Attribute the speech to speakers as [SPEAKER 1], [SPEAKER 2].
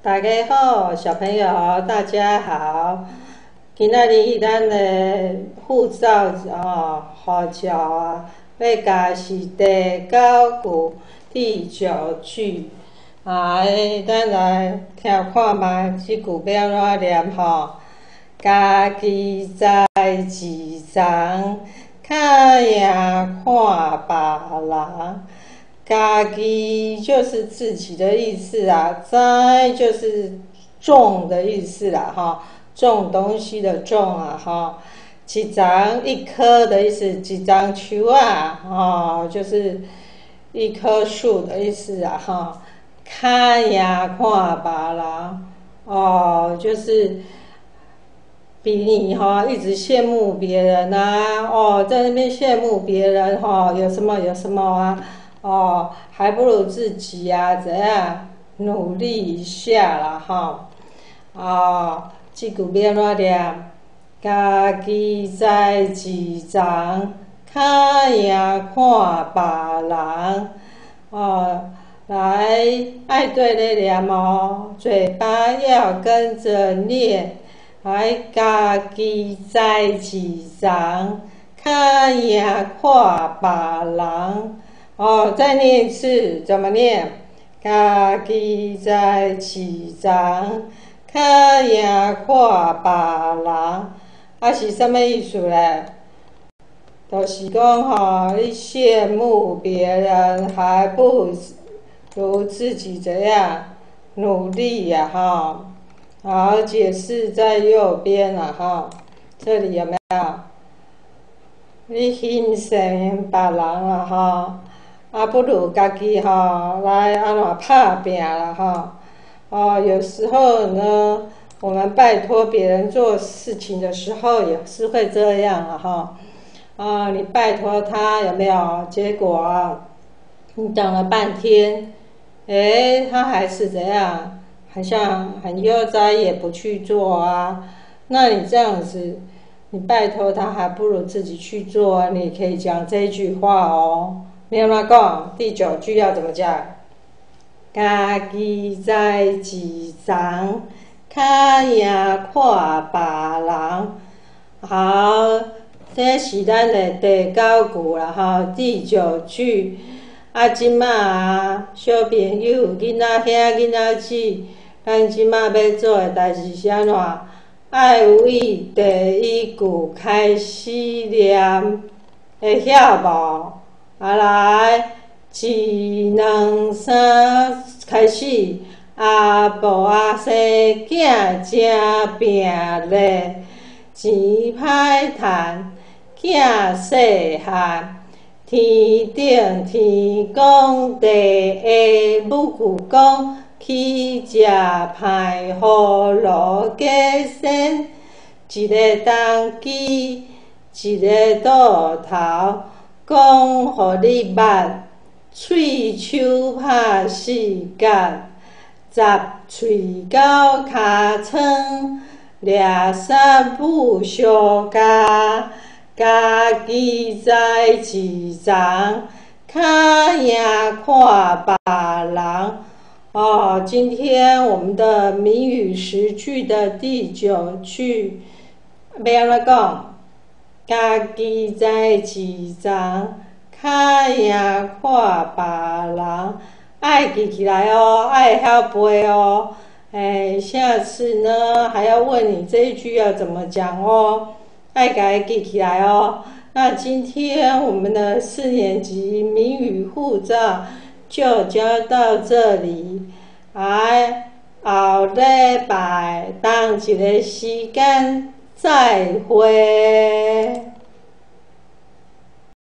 [SPEAKER 1] 大家好，小朋友大家好。今仔日咱的护照护照要教是第9句、第9句。咱来听看觅即句要安怎念吼。家己在自长，较赢看别人。家己就是自己的意思啊，栽就是种的意思啦，哈，种东西的种啊，哈，一丛一棵的意思，一丛树啊，就是一棵树的意思啊，哈，较赢看别人，就是比你一直羡慕别人啊，在那边羡慕别人有什么啊，还不如自己怎样努力一下啦这句要安怎念？家己在自长，较赢看别人。来爱对咧念嘴巴要跟着念。家己在自长，较赢看别人。再念一次，怎么念？家己在自长，较赢看别人。是什么意思咧？就是讲你羡慕别人，还不如自己这样努力好，解释在右边这里有没有？你欣赏别人不如家己来安怎打拼啦有时候呢，我们拜托别人做事情的时候也是会这样你拜托他有没有？结果你等了半天，他还是怎样？好像很悠哉也不去做那你这样子，你拜托他还不如自己去做你可以讲这句话要怎么讲？第9句要怎么讲？家己在自长，较赢看别人。好，这是咱的第9句啦第9句。即马小朋友、囡仔兄、囡仔姊，咱即马要做的代志是安怎？爱为第1句开始念，会晓无？来，1、2、3，开始。阿婆阿生囝真拼力，钱歹趁，囝细汉。天顶天公地下，母舅讲去食歹好路加鲜。一个当机，一个倒头，讲互你捌，喙手拍死角，杂喙到尻川，掠杀母相加。家己在自长，较赢看别人。今天我们的谜语10句的第9句要安怎讲？家己在自长，较赢看别人。爱记起来爱晓背下次呢还要问你这一句要怎么讲爱给它记起来那今天我们的4年级谜语护照就教到这里。后礼拜同一个时间再会。